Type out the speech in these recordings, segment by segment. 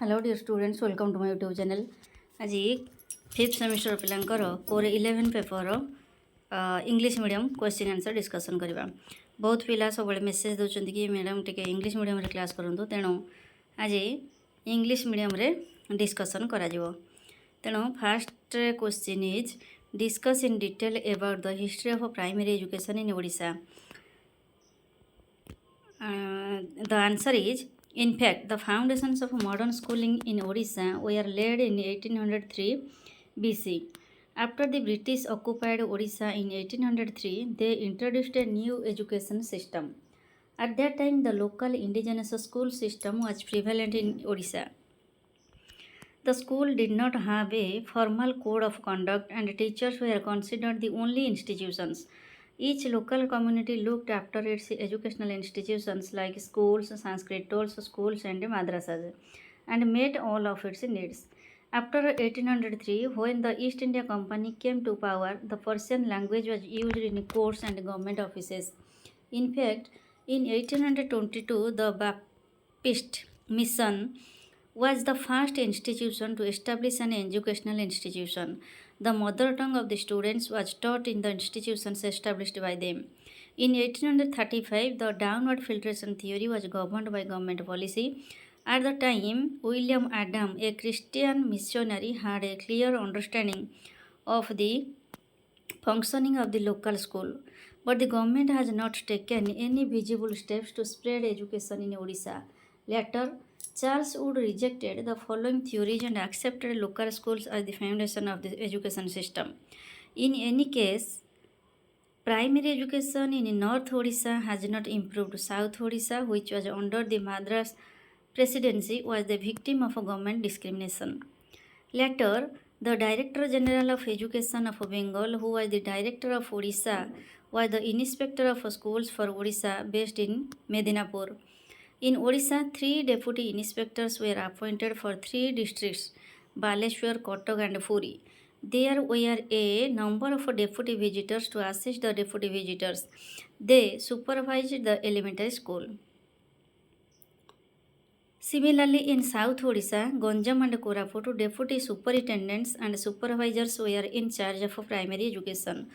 Hello dear students, welcome to my YouTube channel. আজি 5th semester ପିଲାଙ୍କର କୋର 11 paper English medium question answer discussion କରିବା। ବହୁତ ପିଲା ସବୁବେଳେ ମେସେଜ୍ ଦେଉଛନ୍ତି କି ମ୍ୟାଡ଼ାମ୍ ଟିକେ ଇଂଲିଶ ମିଡ଼ିୟମ୍ରେ କ୍ଲାସ୍ କରନ୍ତୁ, ତେଣୁ ଆଜି ଇଂଲିଶ ମିଡ଼ିୟମ୍ରେ ଡିସ୍କସନ୍ କରାଯିବ। ତେଣୁ first question is discuss in detail about the history of primary education in Odisha. The answer is, in fact, the foundations of modern schooling in Odisha were laid in 1803 BC. After the British occupied Odisha in 1803, they introduced a new education system. At that time, the local indigenous school system was prevalent in Odisha. The school did not have a formal code of conduct, and teachers were considered the only institutions. Each local community looked after its educational institutions like schools, Sanskrit schools, and madrasas, and met all of its needs. After 1803, when the East India Company came to power, the Persian language was used in courts and government offices. In fact, in 1822, the Baptist Mission was the first institution to establish an educational institution. The mother tongue of the students was taught in the institutions established by them. In 1835, the downward filtration theory was governed by government policy. At the time, William Adam, a Christian missionary, had a clear understanding of the functioning of the local school. But the government has not taken any visible steps to spread education in Odisha. Later, Charles Wood rejected the following theories and accepted local schools as the foundation of the education system. In any case, primary education in North Odisha has not improved. South Odisha, which was under the Madras presidency, was the victim of government discrimination. Later, the Director General of Education of Bengal, who was the Director of Odisha, was the Inspector of Schools for Odisha based in Medinapur. In Odisha, 3 deputy inspectors were appointed for 3 districts, Baleshwar, Kotak and Puri. There were a number of deputy visitors to assist the deputy visitors. They supervised the elementary school. Similarly, in South Odisha, Ganjam and Koraput, deputy superintendents and supervisors were in charge of primary education.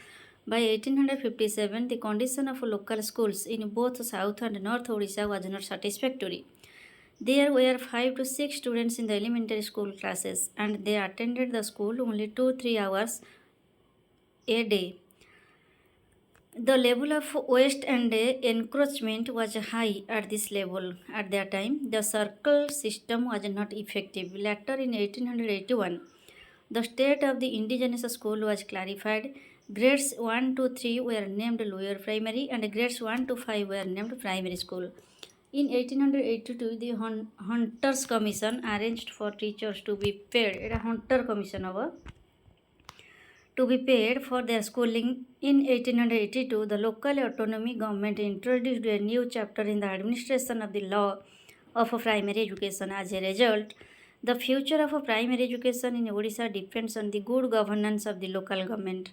By 1857, the condition of local schools in both South and North Odisha was not satisfactory. There were 5 to 6 students in the elementary school classes, and they attended the school only 2-3 hours a day. The level of waste and encroachment was high at this level. At that time, the circle system was not effective. Later, in 1881, the state of the indigenous school was clarified. Grades 1 to 3 were named lower primary, and grades 1 to 5 were named primary school. In 1882, the Hunters Commission arranged for teachers to be paid. It is Hunter Commission to be paid for their schooling. In 1882, the local autonomy government introduced a new chapter in the administration of the law of primary education. As a result, the future of primary education in Odisha depends on the good governance of the local government.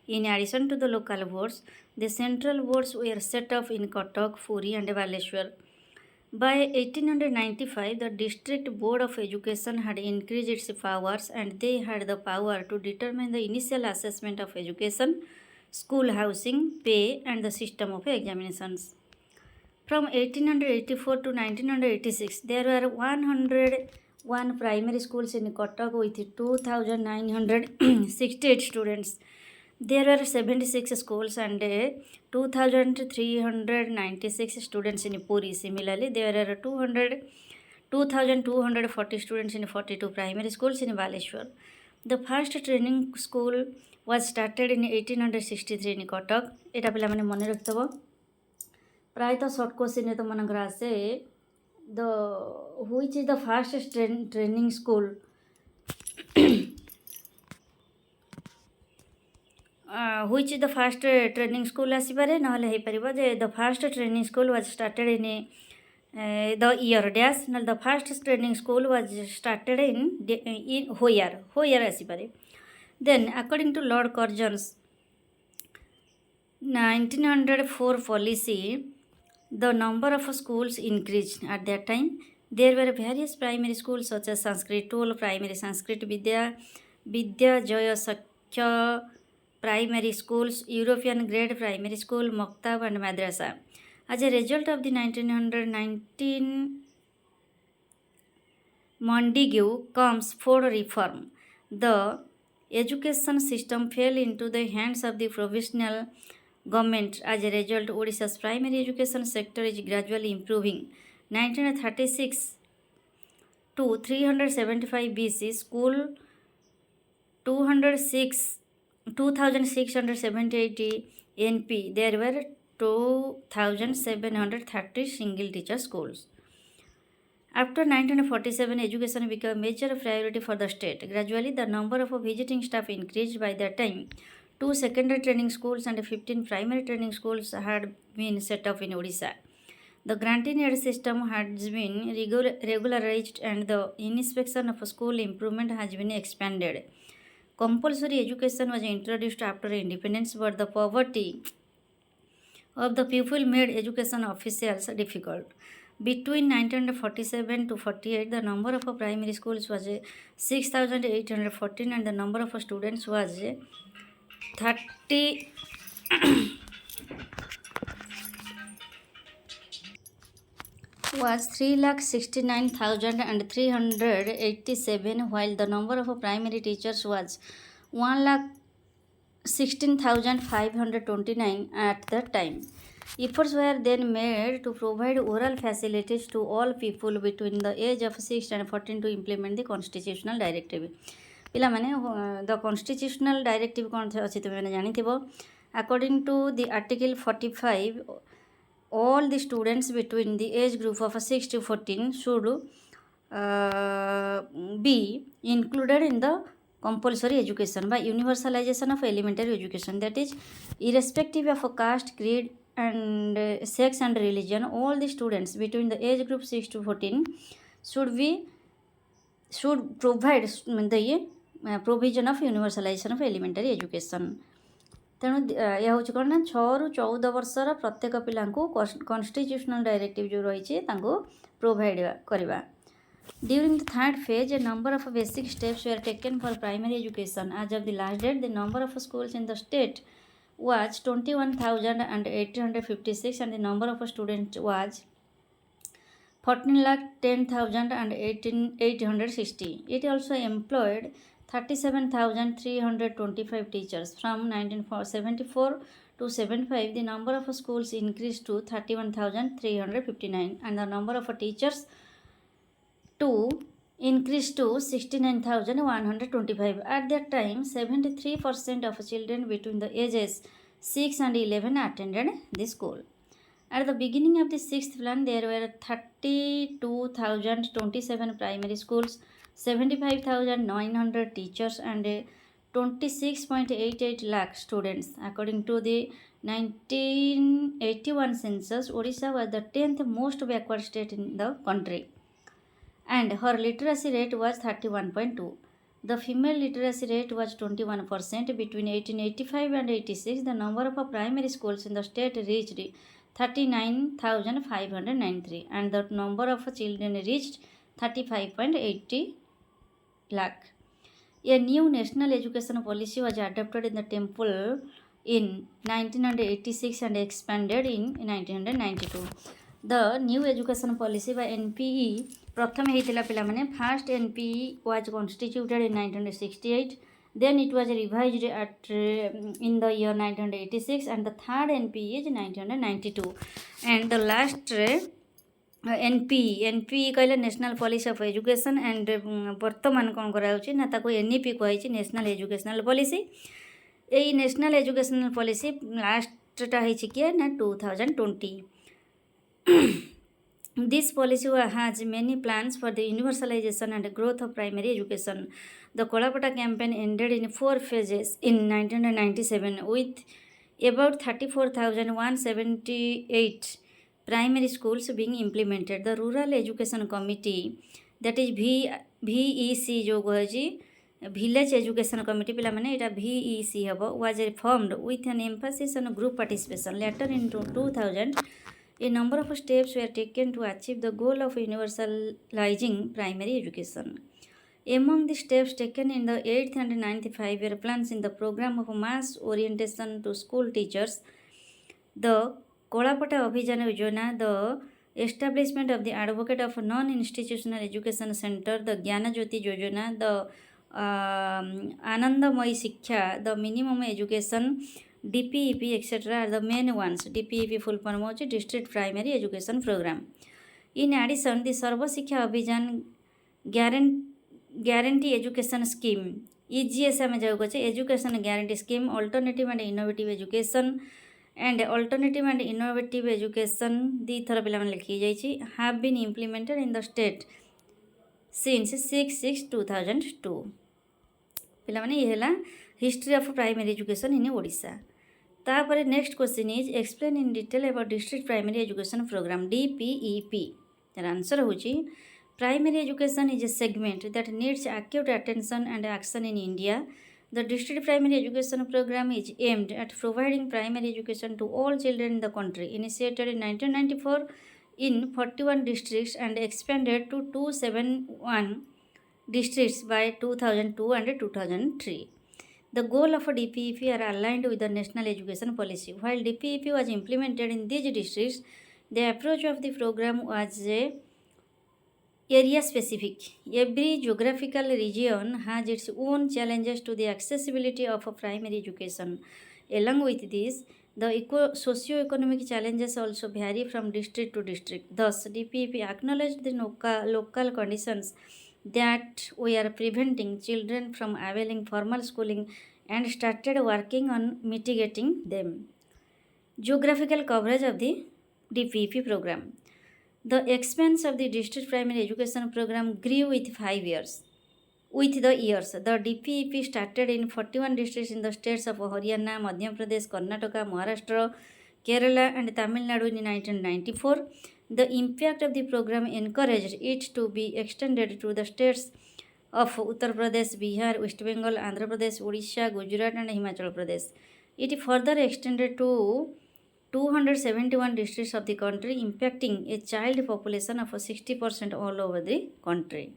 In addition to the local boards, the central boards were set up in Kotak, Puri and Baleshwar. By 1895, the District Board of Education had increased its powers, and they had the power to determine the initial assessment of education, school housing, pay, and the system of examinations. From 1884 to 1986, there were 101 primary schools in Kotak with 2,968 students. There were 76 schools and 2,396 students in Puri. Similarly, there were 2,240 students in 42 primary schools in Baleshwar. The first training school was started in 1863 in Kotak. এটা ପିଲାମାନେ ମନେ ରଖିଥିବ। ପ୍ରାୟତଃ short question ତୁମମାନଙ୍କର ଆସେ which is the first training school which is the first training school ଆସିପାରେ, ନହେଲେ ହେଇପାରିବ ଯେ the first training school was started in the year dash, ନହେଲେ the first training school was started in where ଆସିପାରେ. Then, according to Lord Curzon's 1904 policy, the number of schools increased. At that time, There were various primary schools such as Sanskrit Toll Primary, Sanskrit Vidya Jaya Sakya primary schools, European grade primary school, Maktab and Madrasa. As a result of the 1919 Montague comes for reform. The education system fell into the hands of the provisional government. As a result, Odisha's primary education sector is gradually improving. 1936 to 375 BC, school 2678 NP. There were 2730 single teacher schools. After 1947, education became a major priority for the state. Gradually, the number of visiting staff increased. By that time, 2 secondary training schools and 15 primary training schools had been set up in Odisha. The granting aid system has been regularized and the inspection of school improvement has been expanded. Compulsory education was introduced after independence, but the poverty of the people made education officials difficult. Between 1947 to 48, the number of primary schools was 6,814 and the number of students was 30 was 3,69,387, while the number of primary teachers was 1,16,529 at that time. Efforts were then made to provide oral facilities to all people between the age of 6 and 14 to implement the constitutional directive. ପିଲାମାନେ ଦ constitutional directive କ'ଣ ଅଛି ତୁମେମାନେ ଜାଣିଥିବ. According to the Article 45, all the students between the age group of 6 to 14 should be included in the compulsory education by universalization of elementary education. That is, irrespective of caste, creed and sex and religion, all the students between the age group 6 to 14 should provide the provision of universalization of elementary education. ତେଣୁ ଏହା ହେଉଛି କ'ଣ ନା 6 ରୁ 14 ବର୍ଷର ପ୍ରତ୍ୟେକ ପିଲାଙ୍କୁ constitutional directive ଯେଉଁ ରହିଛି ତାଙ୍କୁ ପ୍ରୋଭାଇଡ଼ କରିବା. During the third phase, a number of basic steps were taken for primary education. As of the last date, the number of schools in the state was 21,856 and the number of students was 14,10,860. It also employed 37,325 teachers. From 1974 to 75, the number of schools increased to 31,359 and the number of teachers increased to 69,125. At that time, 73% of children between the ages 6 and 11 attended the school. At the beginning of the 6th plan, there were 32,027 primary schools, 75,900 teachers and 26.88 lakh students. According to the 1981 census, Odisha was the 10th most backward state in the country and her literacy rate was 31.2. The female literacy rate was 21%. Between 1885 and 86, the number of primary schools in the state reached 39,593 and the number of children reached 35.80 lakh. A new national education policy was adopted in the temple in 1986 and expanded in 1992. The new education policy by NPE प्रथम होता पिलाने first NPE was constituted in 1968. Then it was revised in the year 1986 and the third NPE is 1992 and the last NPE कहले national policy of education and वर्तमान कौन कराउछि ना ताको NEP कहैछि national educational policy. एई national educational policy लास्टटा होइछि कि ना 2020. This policy has many plans for the universalization and growth of primary education. The Kolapata campaign ended in 4 phases in 1997 with about 34,178 primary schools being implemented. The Rural Education Committee, that is VEC जो कहछि Village Education Committee पिला माने एटा VEC हबो, was formed with an emphasis on group participation. Later in 2000 A number of steps were taken to achieve the goal of universalizing primary education. Among the steps taken in the 8th and 9th 5-year plans in the program of mass orientation to school teachers, the Kolapata Abhiyan Yojana, the establishment of the Advocate of Non-Institutional Education Center, the Jnana-Jyoti Yojana, the Anandamayi Shiksha, the minimum education, DPEP, etc. are the main ones. DPEP full form is District Primary Education Program. In addition, the Sarva Shiksha Abhiyan Guarantee Education Scheme, EGS Education Guarantee Scheme, Alternative and Innovative Education, and alternative and innovative education the thara pilaman likhi jaichi have been implemented in the state since 6/6/2002. ପିଲାମାନେ ଇଏ ହେଲା history of primary education in Odisha. ତାପରେ next question is explain in detail about district primary education programme DPEP। ତାର answer ହେଉଛି primary education is a segment that needs acute attention and action in India. The district primary education program is aimed at providing primary education to all children in the country. Initiated in 1994 in 41 districts and expanded to 271 districts by 2002 and 2003. The goal of DPEP are aligned with the national education policy. While DPEP was implemented in these districts, the approach of the program was area specific. Every geographical region has its own challenges to the accessibility of primary education. Along with this, the socio-economic challenges also vary from district to district. Thus, DPEP acknowledged the local conditions that were preventing children from availing formal schooling and started working on mitigating them. Geographical coverage of the DPEP program. The expense of the district primary education program grew with 5 years. With the years, the DPEP started in 41 districts in the states of Haryana, Madhya Pradesh, Karnataka, Maharashtra, Kerala and Tamil Nadu in 1994. The impact of the program encouraged it to be extended to the states of Uttar Pradesh, Bihar, West Bengal, Andhra Pradesh, Odisha, Gujarat and Himachal Pradesh. It further extended to 271 districts of the country, impacting a child population of 60% all over the country.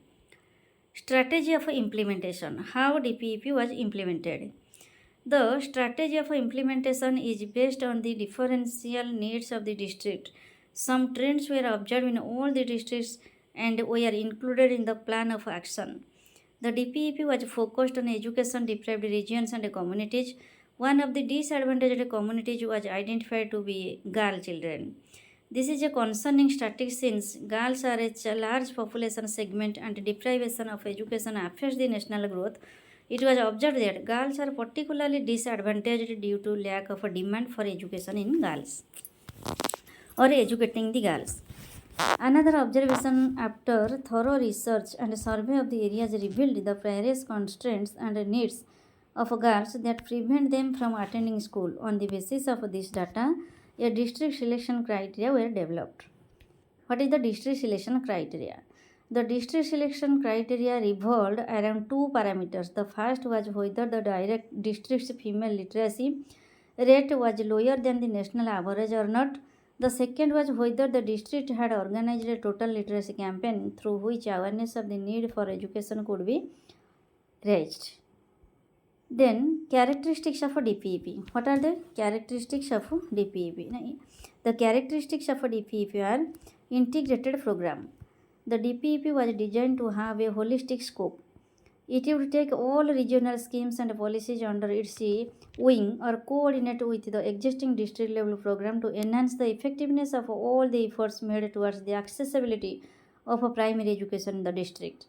Strategy of implementation. How DPEP was implemented? The strategy of implementation is based on the differential needs of the district. Some trends were observed in all the districts and were included in the plan of action. The DPEP was focused on education deprived regions and communities. One of the disadvantaged communities was identified to be girl children. This is a concerning statistic since girls are a large population segment and deprivation of education affects the national growth. It was observed that girls are particularly disadvantaged due to lack of a demand for education in girls or educating the girls. Another observation after thorough research and survey of the areas revealed the various constraints and needs of girls that prevent them from attending school. On the basis of this data, a district selection criteria were developed. What is the district selection criteria? The district selection criteria revolved around two parameters. The first was whether the direct district's female literacy rate was lower than the national average or not. The second was whether the district had organized a total literacy campaign through which awareness of the need for education could be raised. Then characteristics of a DPEP. What are the characteristics of DPEP? The characteristics of a DPEP are integrated program. The DPEP was designed to have a holistic scope. It would take all regional schemes and policies under its wing or coordinate with the existing district level program to enhance the effectiveness of all the efforts made towards the accessibility of a primary education in the district.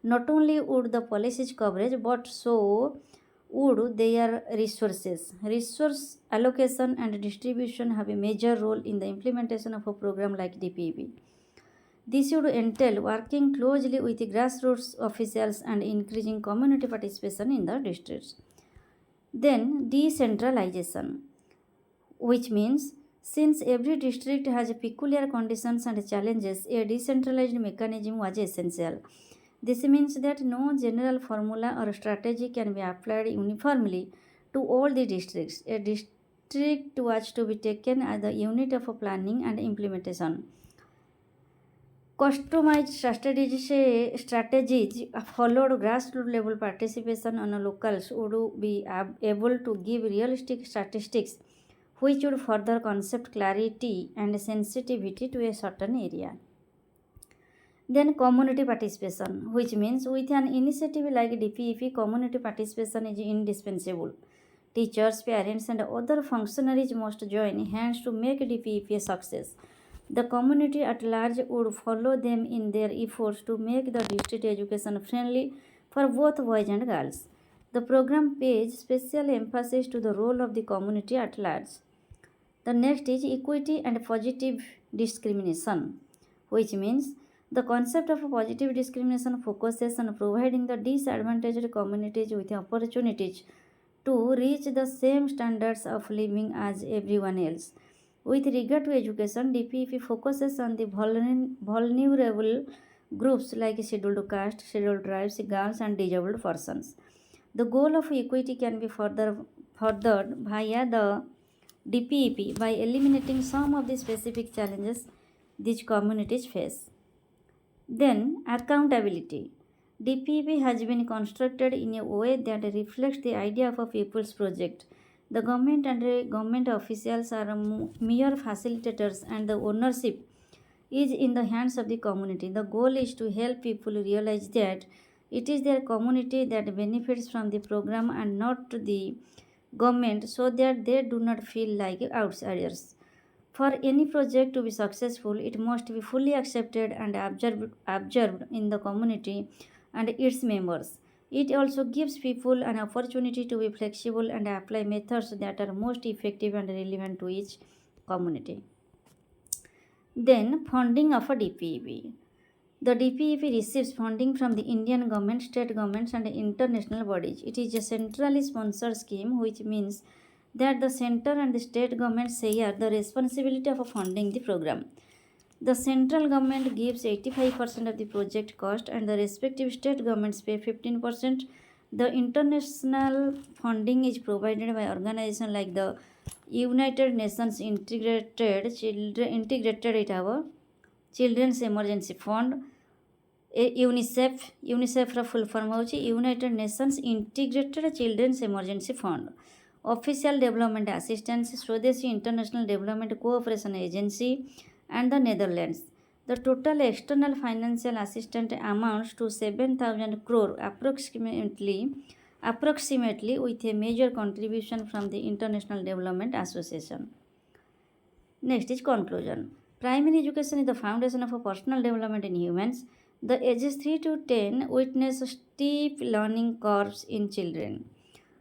Not only would the policies coverage but so would their resources. Resource allocation and distribution have a major role in the implementation of a program like DPEP. This would entail working closely with grassroots officials and increasing community participation in the districts. Then decentralization, which means since every district has peculiar conditions and challenges, a decentralized mechanism was essential. This means that no general formula or strategy can be applied uniformly to all the districts. A strict watch to be taken as the unit of planning and implementation. Customized strategies followed grassroots level participation on locals would be able to give realistic statistics which would further concept clarity and sensitivity to a certain area. Then community participation, which means with an initiative like DPEP, community participation is indispensable. Teachers, parents, and other functionaries must join hands to make DPEP a success. The community at large would follow them in their efforts to make the district education friendly for both boys and girls. The program pays special emphasis to the role of the community at large. The next is equity and positive discrimination, which means the concept of positive discrimination focuses on providing the disadvantaged communities with opportunities to reach the same standards of living as everyone else. With regard to education, DPEP focuses on the vulnerable groups like scheduled caste, scheduled tribes, girls, and disabled persons. The goal of equity can be furthered via the DPEP by eliminating some of the specific challenges these communities face. Then, accountability. DPEP has been constructed in a way that reflects the idea of a people's project. The government and government officials are mere facilitators, and the ownership is in the hands of the community. The goal is to help people realize that it is their community that benefits from the program and not the government, so that they do not feel like outsiders. For any project to be successful, it must be fully accepted and observed in the community and its members. It also gives people an opportunity to be flexible and apply methods that are most effective and relevant to each community. Then, funding of a DPEP. The DPEP receives funding from the Indian government, state governments, and international bodies. It is a centrally sponsored scheme, which means that the center and the state governments share the responsibility of funding the program. The central government gives 85% of the project cost and the respective state governments pay 15%. The international funding is provided by organizations like the United Nations Children's Emergency Fund, UNICEF full form hochi United Nations Integrated Children's Emergency Fund. Official Development Assistance, Swadeshi International Development Cooperation Agency, and the Netherlands. The total external financial assistance amounts to 7,000 crore approximately, with a major contribution from the International Development Association. Next is conclusion. Primary education is the foundation of a personal development in humans. The ages 3 to 10 witness steep learning curves in children.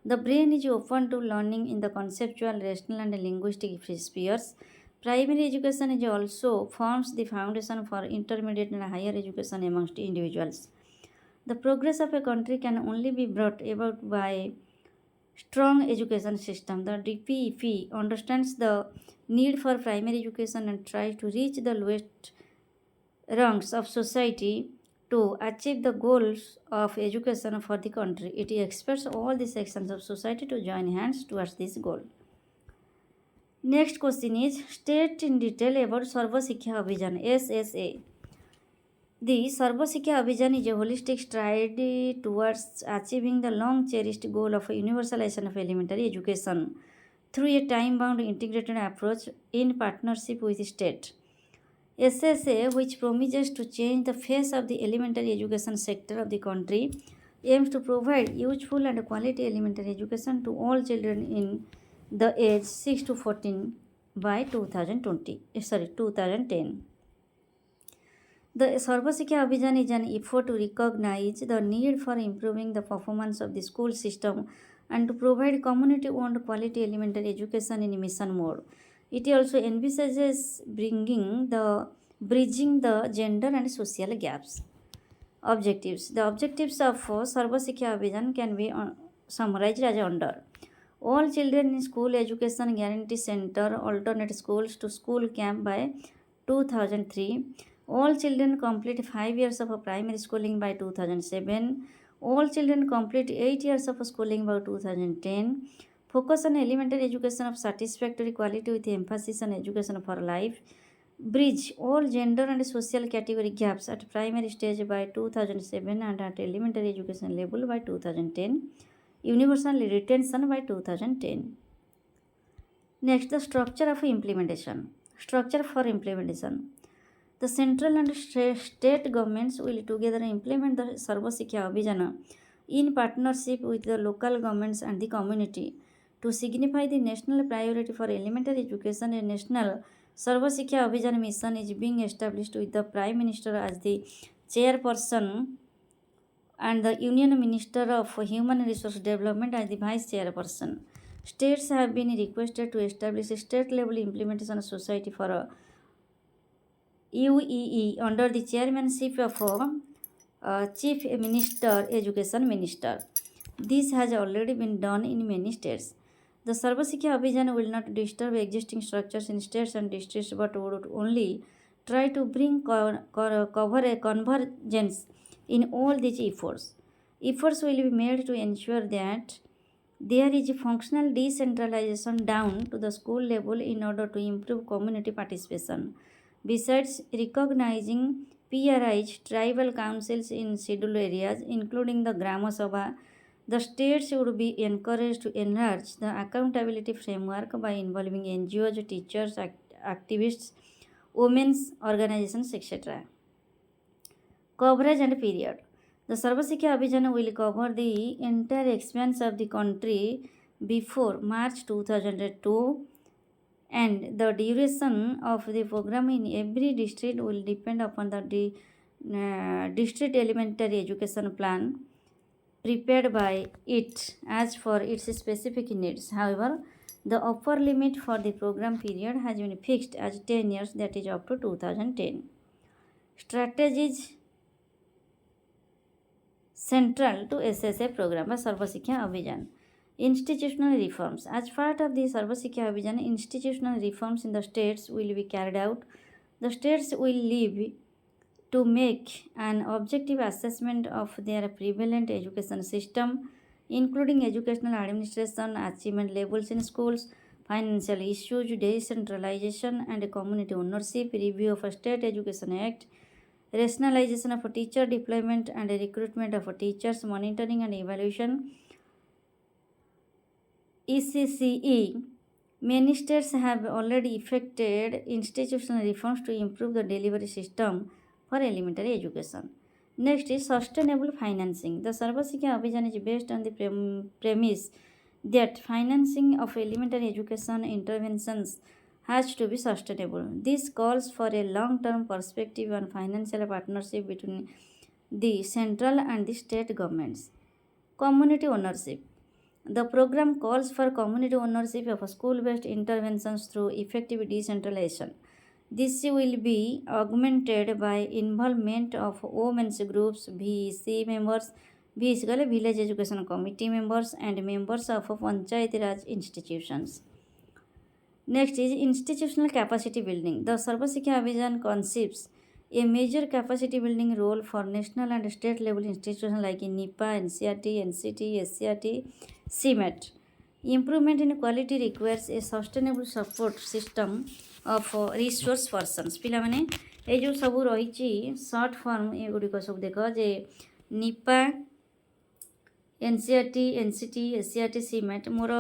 The brain is open to learning in the conceptual, rational, and linguistic spheres. Primary education is also forms the foundation for intermediate and higher education amongst individuals. The progress of a country can only be brought about by strong education system. The DPEP understands the need for primary education and tries to reach the lowest rungs of society to achieve the goals of education for the country. It expects all the sections of society to join hands towards this goal. Next question is state in detail about Sarva Shiksha Abhiyan SSA. The Sarva Shiksha Abhiyan is a holistic stride towards achieving the long cherished goal of universalization of elementary education through a time-bound integrated approach in partnership with the state. SSA, which promises to change the face of the elementary education sector of the country, aims to provide useful and quality elementary education to all children in the age 6 to 14 by 2010. The Sarva Shiksha Abhiyan is an effort to recognize the need for improving the performance of the school system and to provide community-owned quality elementary education in mission mode. It also envisages bridging the gender and social gaps. Objectives. The objectives of Sarva Shiksha Abhiyan can be summarized as under. All children in school education guarantee center, alternate schools to school camp by 2003. All children complete 5 years of primary schooling by 2007. All children complete 8 years of schooling by 2010. Focus on elementary education of satisfactory quality with emphasis on education for life. Bridge all gender and social category gaps at primary stage by 2007 and at elementary education level by 2010. Universal retention by 2010. Next, the structure of implementation. Structure for implementation. The central and state governments will together implement the Sarva Abhiyana in partnership with the local governments and the community to signify the national priority for elementary education. A national Sarva Abhiyana mission is being established with the Prime Minister as the chairperson and the Union Minister of Human Resource Development as the vice chairperson. States have been requested to establish a state level implementation society for a UEE under the chairmanship of Chief Minister, Education Minister. This has already been done in many states. The Sarva Abhiyan will not disturb existing structures in states and districts but would only try to bring cover a convergence in all these efforts. Efforts will be made to ensure that there is a functional decentralization down to the school level in order to improve community participation. Besides recognizing PRI's tribal councils in scheduled areas, including the Grama Sabha, the states would be encouraged to enlarge the accountability framework by involving NGOs, teachers, activists, women's organizations, etc. Coverage and period. The Sarva Abhiyan will cover the entire expanse of the country before March 2002, and the duration of the program in every district will depend upon the district elementary education plan prepared by it as for its specific needs. However, the upper limit for the program period has been fixed as 10 years, that is up to 2010. Strategies central to SSA program by Sarva Abhiyan. Institutional reforms. As part of the Sarva Abhiyan, institutional reforms in the states will be carried out. The states will live to make an objective assessment of their prevalent education system, including educational administration, achievement levels in schools, financial issues, decentralization and community ownership, review of a State Education Act, rationalization of teacher deployment and recruitment of teachers, monitoring and evaluation, ECCE. Many states have already effected institutional reforms to improve the delivery system for elementary education. Next is sustainable financing. The Sarva Abhiyan is based on the premise that financing of elementary education interventions has to be sustainable. This calls for a long-term perspective on financial partnership between the central and the state governments. Community ownership. The program calls for community ownership of school-based interventions through effective decentralization. This will be augmented by involvement of women's groups, VEC members, basically village education committee members and members of Panchayat Raj institutions. Next is institutional capacity building. The Sarva Abhiyan conceives a major capacity building role for national and state level institutions like NIPA, NCRT, NCT, SCRT, CMET. Improvement in quality requires a sustainable support system of resource persons. ପିଲାମାନେ ଏ ଯେଉଁ ସବୁ ରହିଛି short form ଏଗୁଡ଼ିକ ସବୁ ଦେଖ ଯେ Nipah NCRT, NCT, SCRT, CMET ମୋର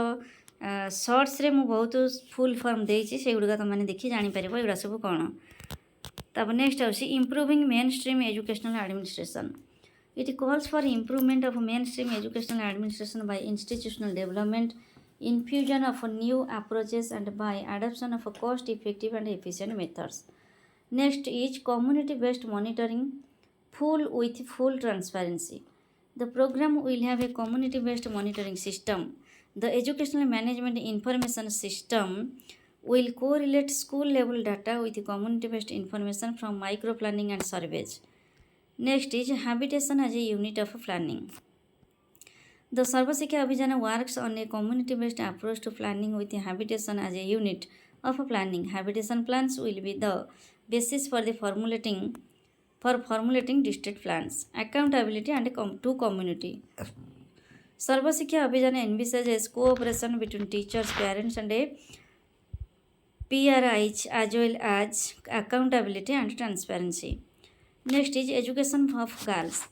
ସର୍ଟସରେ ମୁଁ ବହୁତ ଫୁଲ୍ ଫର୍ମ ଦେଇଛି, ସେଗୁଡ଼ିକ ତୁମମାନେ ଦେଖି ଜାଣିପାରିବ ଏଗୁଡ଼ା ସବୁ କ'ଣ। ତାପରେ ନେକ୍ସଟ ହେଉଛି improving mainstream educational administration. It calls for improvement of mainstream educational administration by institutional development, infusion of new approaches and by adoption of cost-effective and efficient methods. Next is community-based monitoring, full transparency. The program will have a community-based monitoring system. The educational management information system will correlate school-level data with community-based information from micro-planning and surveys. Next is habitation as a unit of planning. The Sarva Abhiyan works on a community-based approach to planning with habitation as a unit of planning. Habitation plans will be the basis for the formulating district plans. Accountability and to community. Sarva Shiksha Abhiyan envisages cooperation between teachers, parents, and a PRIs as well as accountability and transparency. Next is education of girls.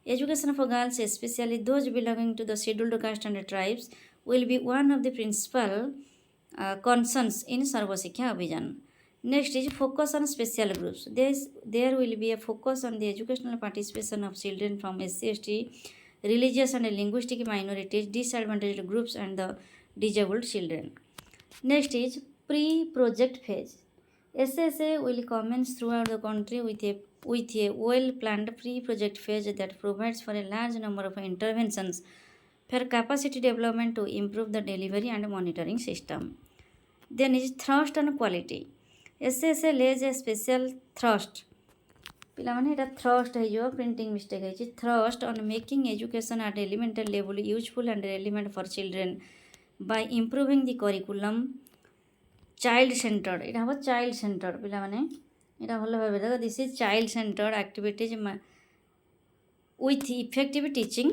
Education for girls, especially those belonging to the scheduled caste and tribes, will be one of the principal concerns in Sarva Shiksha Abhiyan. Next is focus on special groups. There will be a focus on the educational participation of children from SC, ST, religious and linguistic minorities, disadvantaged groups, and the disabled children. Next is pre-project phase. SSA will commence throughout the country with a well-planned pre-project phase that provides for a large number of interventions for capacity development to improve the delivery and monitoring system. Then is thrust on quality. SSA lays a special thrust. ପିଲାମାନେ ଏଇଟା thrust ହେଇଯିବ, printing mistake ହେଇଛି। Thrust on making education at elementary level useful and relevant for children by improving the curriculum child centred. ଏଇଟା ହେବ child centred. ପିଲାମାନେ ଏଇଟା ଭଲ ଭାବେ ଦେଖ, this is child centred activities with effective teaching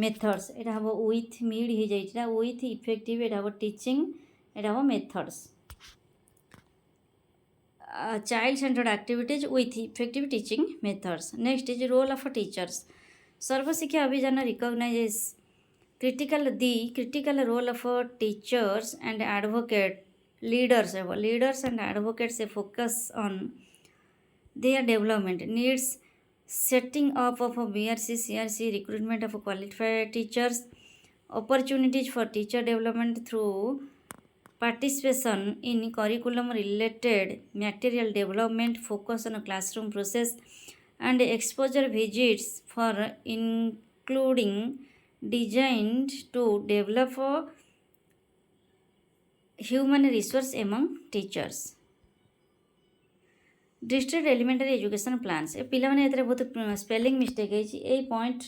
methods. ଏଇଟା ହେବ ୱିଥ୍ ମିଡ୍ ହେଇଯାଇଛି, ଏଇଟା ୱିଥ୍ ଇଫେକ୍ଟିଭ୍, ଏଇଟା ହେବ ଟିଚିଂ, ଏଇଟା ହେବ ମେଥଡ଼୍ସ। Child centered activities with effective teaching methods. Next is role of teachers. Sarva Shiksha Abhiyan recognizes critical role of teachers and leaders and advocates. A focus on their development needs setting up of BRC CRC, recruitment of qualified teachers, opportunities for teacher development through participation in curriculum related material development, focus on classroom process, and exposure visits for including designed to develop human resource among teachers. District elementary education plans. ए पिलाने एतरे बहुत spelling mistake है ए point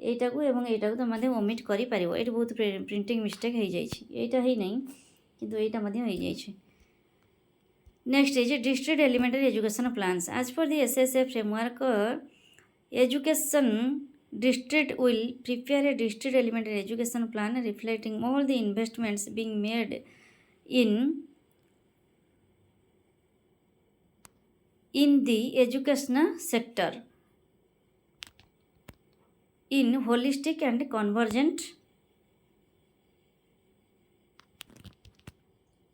एटाकू एवं एटाकू तो माने omit करि पारिबो। एटा बहुत printing mistake है जाइछि, एटा है नहीं किंतु एटा मध्य हो जाइछि। Next is district elementary education plans. As per the SSA framework, education district will prepare a district elementary education plan reflecting all the investments being made in the educational sector in holistic and convergent।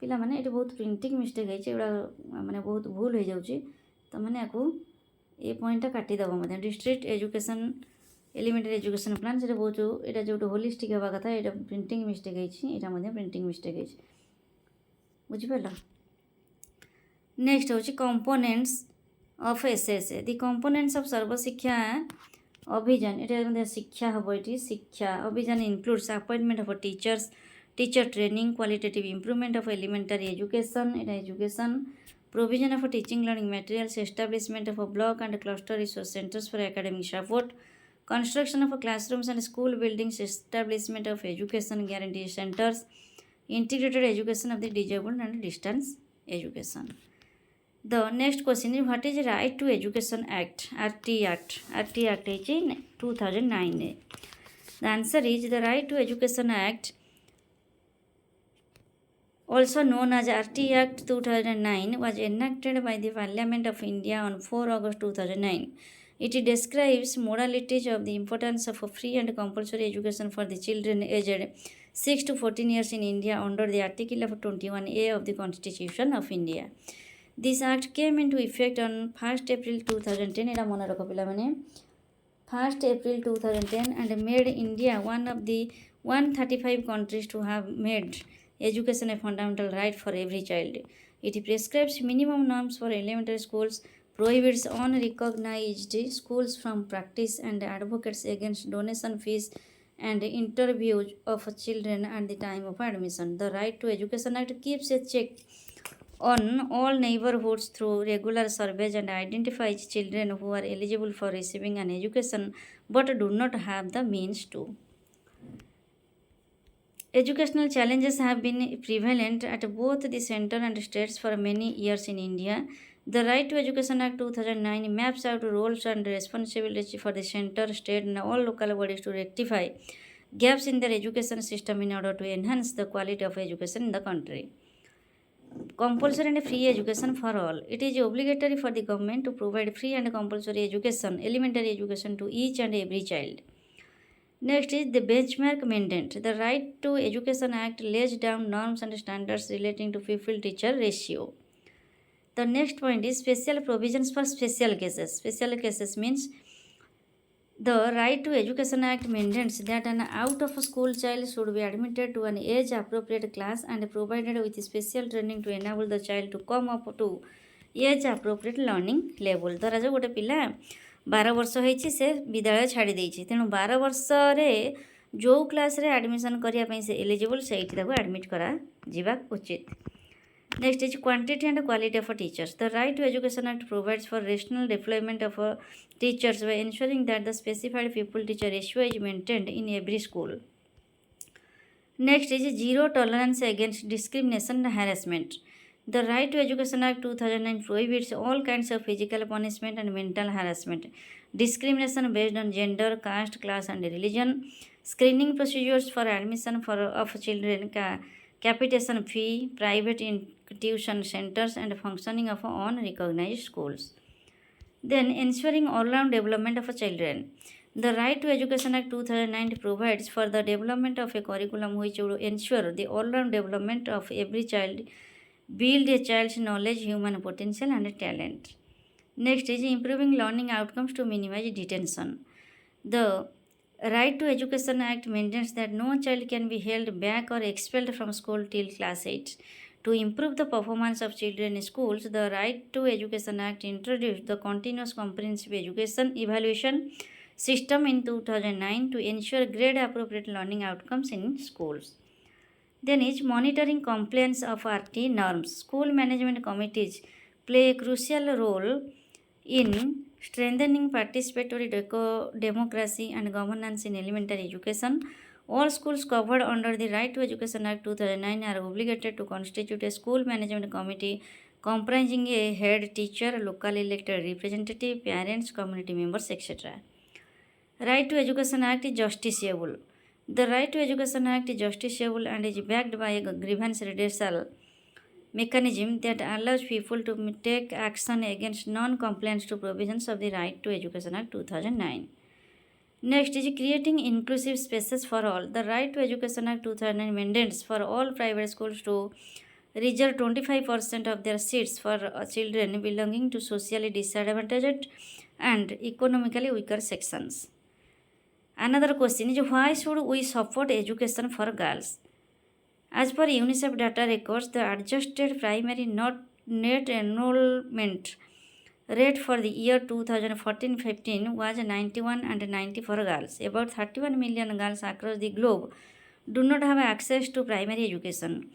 पिला माने ये बहुत printing mistake है, माने बहुत भूल हो जाऊँगी, तो मैंने आपको ये पॉइंटा काटिदेव मत। District education elementary education plan से बहुत यहाँ जो होलिस्टिक हवा कथा ये प्रिंटिंग मिस्टेक है, प्रिंटिंग मिस्टेक है, बुझिपार। नेक्स्ट हूँ components of SSA। The components of Sarva Shiksha Abhiyan, ये शिक्षा हम ये शिक्षा अभियान includes appointment of teachers, teacher training, qualitative improvement of elementary education, provision of teaching learning materials, establishment of a block and cluster resource centers for academic support, construction of classrooms and school buildings, establishment of education guarantee centers, integrated education of the disabled and distance education. The next question is, what is Right to Education Act? RT Act is 2009. The answer is the Right to Education Act, also known as RT Act 2009, was enacted by the Parliament of India on 4 August 2009. It describes modalities of the importance of free and compulsory education for the children aged 6 to 14 years in India under the Article of 21A of the Constitution of India. This act came into effect on 1st April 2010. Era मन रख पिला माने 1st April 2010 and made India one of the 135 countries to have made education a fundamental right for every child. It prescribes minimum norms for elementary schools, prohibits unrecognized schools from practice, and advocates against donation fees and interviews of children at the time of admission. The Right to Education Act keeps a check on all neighborhoods through regular surveys and identifies children who are eligible for receiving an education but do not have the means to. Educational challenges have been prevalent at both the center and states for many years in India. The Right to Education Act 2009 maps out roles and responsibilities for the center, state, and all local bodies to rectify gaps in their education system in order to enhance the quality of education in the country. Compulsory and free education for all. It is obligatory for the government to provide free and compulsory education, elementary education to each and every child. Next is the benchmark mandate. The Right to Education Act lays down norms and standards relating to pupil-teacher ratio. The next point is special provisions for special cases. Special cases means the Right to Education Act mandates that an out-of-school child should be admitted to an age-appropriate class and provided with special training to enable the child to come up to age-appropriate learning level. ଧରାଯାଉ ଗୋଟେ ପିଲା 12 ବର୍ଷ ହେଇଛି, ସେ ବିଦ୍ୟାଳୟ ଛାଡ଼ି ଦେଇଛି, ତେଣୁ 12 ବର୍ଷରେ ଯେଉଁ କ୍ଲାସ୍ରେ ଆଡ଼ମିସନ୍ କରିବା ପାଇଁ ସେ ଏଲିଜିବଲ୍ ସେଇଠି ତାକୁ ଆଡ଼ମିଟ୍ କରାଯିବା ଉଚିତ. Next is quantity and quality of teachers. The Right to Education Act provides for rational deployment of teachers by ensuring that the specified pupil-teacher ratio is maintained in every school. Next is zero tolerance against discrimination and harassment. The Right to Education Act 2009 prohibits all kinds of physical punishment and mental harassment, discrimination based on gender, caste, class, and religion, screening procedures for admission of children, capitation fee, private tuition centers, and functioning of unrecognized schools. Then ensuring all-round development of children. The Right to Education Act 2009 provides for the development of a curriculum which would ensure the all-round development of every child, build a child's knowledge, human potential, and talent. Next is improving learning outcomes to minimize detention. The Right to Education Act maintains that no child can be held back or expelled from school till class 8. To improve the performance of children in schools, the Right to Education Act introduced the Continuous Comprehensive Education Evaluation System in 2009 to ensure grade-appropriate learning outcomes in schools. Then is monitoring compliance of RT norms. School management committees play a crucial role in strengthening participatory democracy and governance in elementary education. All schools covered under the Right to Education Act 2009 are obligated to constitute a school management committee comprising a head teacher, locally elected representative, parents, community members, etc. Right to Education Act is justiciable. The Right to Education Act is justiciable and is backed by a grievance redressal mechanism that allows people to take action against non-compliance to provisions of the Right to Education Act 2009. Next is creating inclusive spaces for all. The Right to Education Act 2009 mandates for all private schools to reserve 25% of their seats for children belonging to socially disadvantaged and economically weaker sections. Another question is why should we support education for girls? As per UNICEF data records, the adjusted primary net enrollment rate for the year 2014-15 was 91 and 90 for girls. About 31 million girls across the globe do not have access to primary education.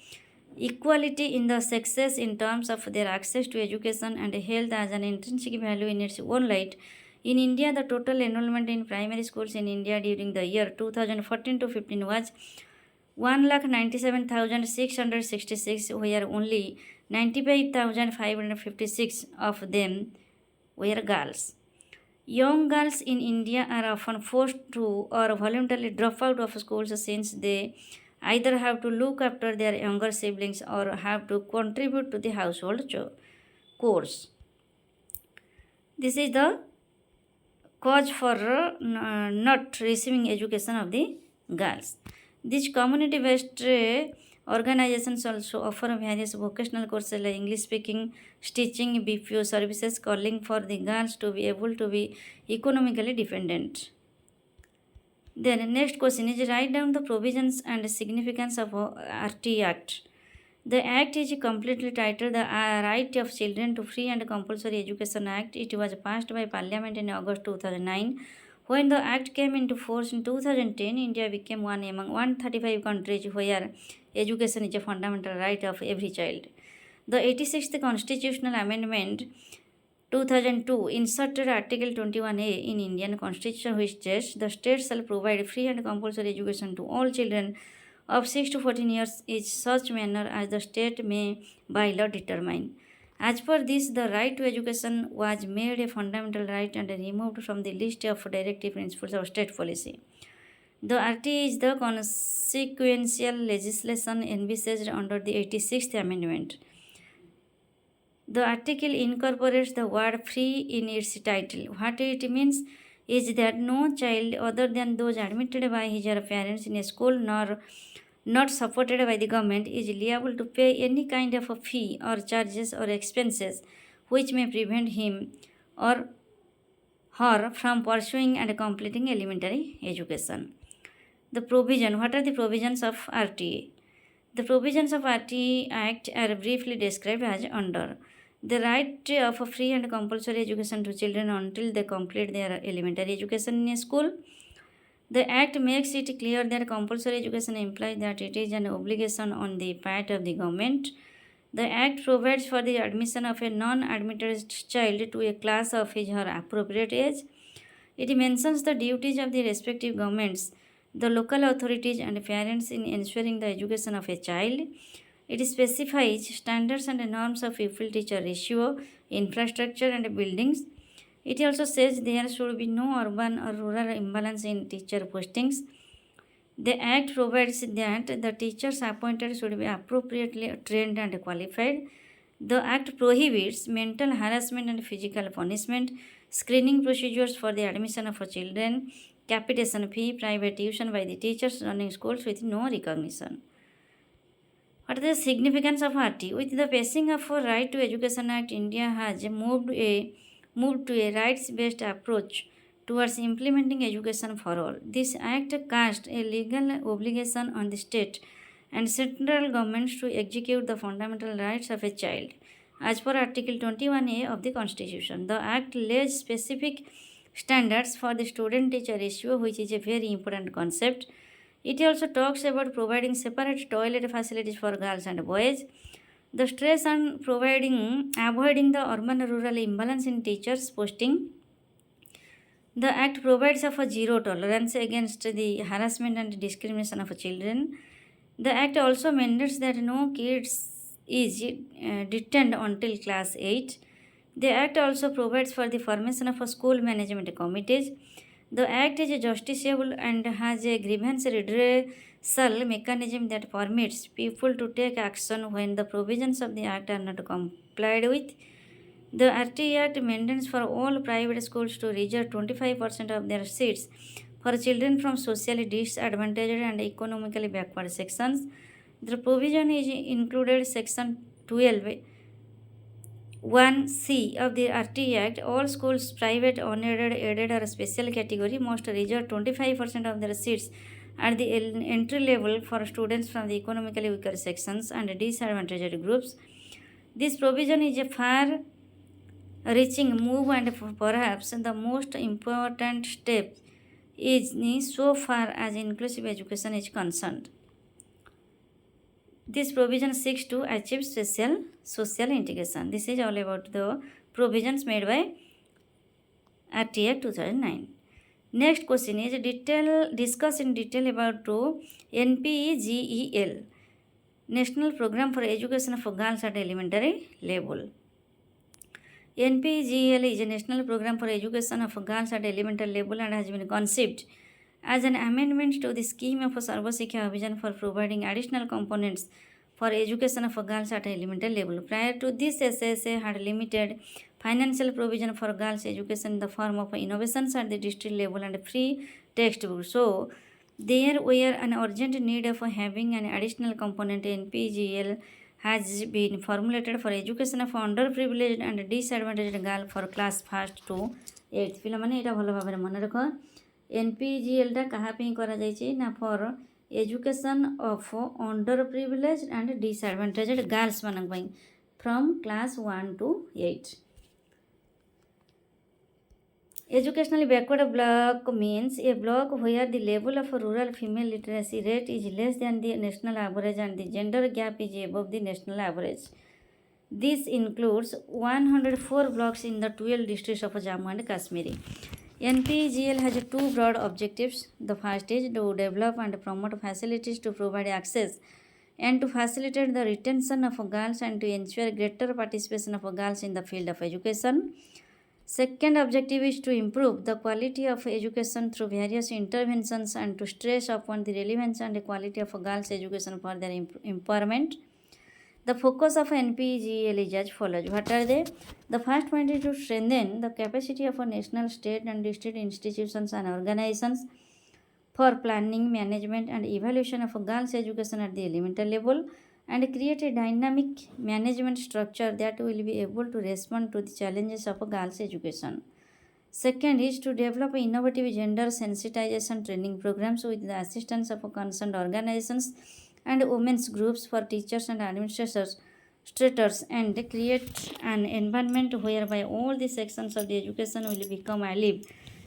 Equality in the sexes in terms of their access to education and health as an intrinsic value in its own right. In India, the total enrollment in primary schools in India during the year 2014-15 was 1,97,666, where only 95,556 of them were girls. Young girls in India are often forced to or voluntarily drop out of schools since they either have to look after their younger siblings or have to contribute to the household chores. This is the cause for not receiving education of the girls. These community-based organizations also offer various vocational courses like English speaking, stitching, BPO services, calling for the girls to be able to be economically dependent. Then next question is write down the provisions and significance of RT Act. The Act is completely titled the Right of Children to Free and Compulsory Education Act. It was passed by Parliament in August 2009. When the Act came into force in 2010, India became one among 135 countries where education is a fundamental right of every child. The 86th Constitutional Amendment 2002 inserted Article 21A in Indian Constitution which states the state shall provide free and compulsory education to all children of 6 to 14 years in such manner as the state may by law determine. As per this, the right to education was made a fundamental right and removed from the list of directive principles of state policy. The RT is the consequential legislation envisaged under the 86th Amendment. The article incorporates the word free in its title. What it means is that no child other than those admitted by his or her parents in a school nor not supported by the government is liable to pay any kind of a fee or charges or expenses which may prevent him or her from pursuing and completing elementary education. The provision. What are the provisions of RTA? The provisions of RTA Act are briefly described as under. The right of a free and compulsory education to children until they complete their elementary education in a school. The Act makes it clear that compulsory education implies that it is an obligation on the part of the government. The Act provides for the admission of a non-admitted child to a class of his or her appropriate age. It mentions the duties of the respective governments, the local authorities, and parents in ensuring the education of a child. It specifies standards and norms of pupil teacher ratio, infrastructure, and buildings. It also says there should be no urban or rural imbalance in teacher postings. The Act provides that the teachers appointed should be appropriately trained and qualified. The Act prohibits mental harassment and physical punishment, screening procedures for the admission of children, capitation fee, private tuition by the teachers running schools with no recognition. What is the significance of RT? With the passing of a Right to Education Act, India has moved to a rights-based approach towards implementing education for all. This act casts a legal obligation on the state and central governments to execute the fundamental rights of a child. As per Article 21A of the Constitution, the act lays specific standards for the student-teacher ratio, which is a very important concept. It also talks about providing separate toilet facilities for girls and boys. The stress on avoiding the urban-rural imbalance in teachers' posting. The Act provides for zero tolerance against the harassment and discrimination of children. The Act also mandates that no kids is detained until class 8. The Act also provides for the formation of school management committees. The Act is justiciable and has a grievance redressal mechanism that permits people to take action when the provisions of the Act are not complied with. The RT Act mandates for all private schools to reserve 25% of their seats for children from socially disadvantaged and economically backward sections. The provision is included Section 12 1C of the RT Act. All schools, private, unaided, aided, or special category, must reserve 25% of their seats at the entry level for students from the economically weaker sections and disadvantaged groups. This provision is a far reaching move and perhaps the most important step is so far as inclusive education is concerned. This provision seeks to achieve social integration. This is all about the provisions made by RT Act 2009. Next question is discuss in detail about NPEGEL, National Program for Education for Girls at Elementary Level. NPEGEL is a national program for education of girls at elementary level and has been conceived as an amendment to the scheme of Sarva Abhiyan for providing additional components for education of girls at elementary level. Prior to this, SSA had limited financial provision for girls' education in the form of innovations at the district level and free textbooks. So, there were an urgent need of having an additional component. NPEGEL has been formulated for education of underprivileged and disadvantaged girl for class 1st to 8th. ପିଲାମାନେ ଏଇଟା ଭଲ ଭାବରେ ମନେ ରଖ। NPEGELଟା କାହା ପାଇଁ କରାଯାଇଛି ନା for education of underprivileged and disadvantaged girls ମାନଙ୍କ ପାଇଁ from class 1 to 8. Educationally backward block means a block where the level of rural female literacy rate is less than the national average and the gender gap is above the national average. This includes 104 blocks in the 12 districts of Jammu and Kashmir. NPEGEL has two broad objectives. The first is to develop and promote facilities to provide access and to facilitate the retention of girls and to ensure greater participation of girls in the field of education. Second objective is to improve the quality of education through various interventions and to stress upon the relevance and quality of girls' education for their empowerment. The focus of NPEGL is as follows. What are they? The first point is to strengthen the capacity of national, state, and district institutions and organizations for planning, management, and evaluation of girls' education at the elementary level and create a dynamic management structure that will be able to respond to the challenges of girls' education. Second is to develop innovative gender sensitization training programs with the assistance of concerned organizations and women's groups for teachers and administrators and create an environment whereby all the sections of the education will become alive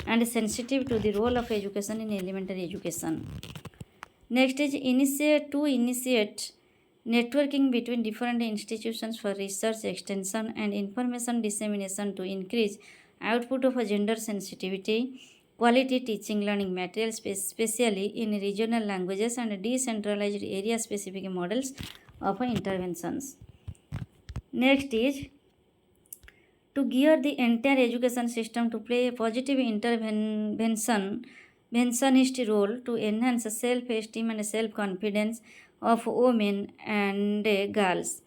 and sensitive to the role of education in elementary education. Next is initiate networking between different institutions for research, extension, and information dissemination to increase output of a gender sensitivity, quality teaching learning materials, especially in regional languages and decentralized area specific models of interventions. Next is to gear the entire education system to play a positive interventionist role to enhance self-esteem and self-confidence of women and girls.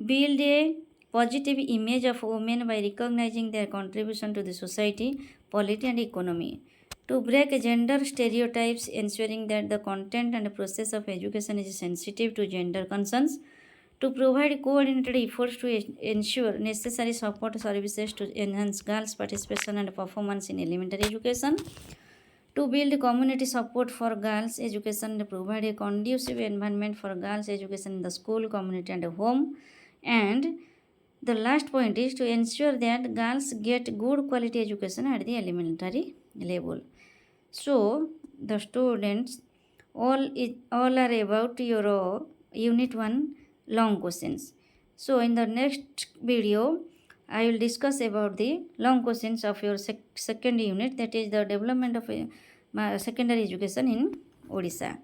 Build a positive image of women by recognizing their contribution to the society, polity, and economy. To break gender stereotypes, ensuring that the content and process of education is sensitive to gender concerns. To provide coordinated efforts to ensure necessary support services to enhance girls' participation and performance in elementary education. To build community support for girls' education and provide a conducive environment for girls' education in the school, community, and home. And the last point is to ensure that girls get good quality education at the elementary level. So, the students, all are about your unit 1 long questions. So, in the next video, I will discuss about the long questions of your second unit, that is the development of secondary education in Odisha.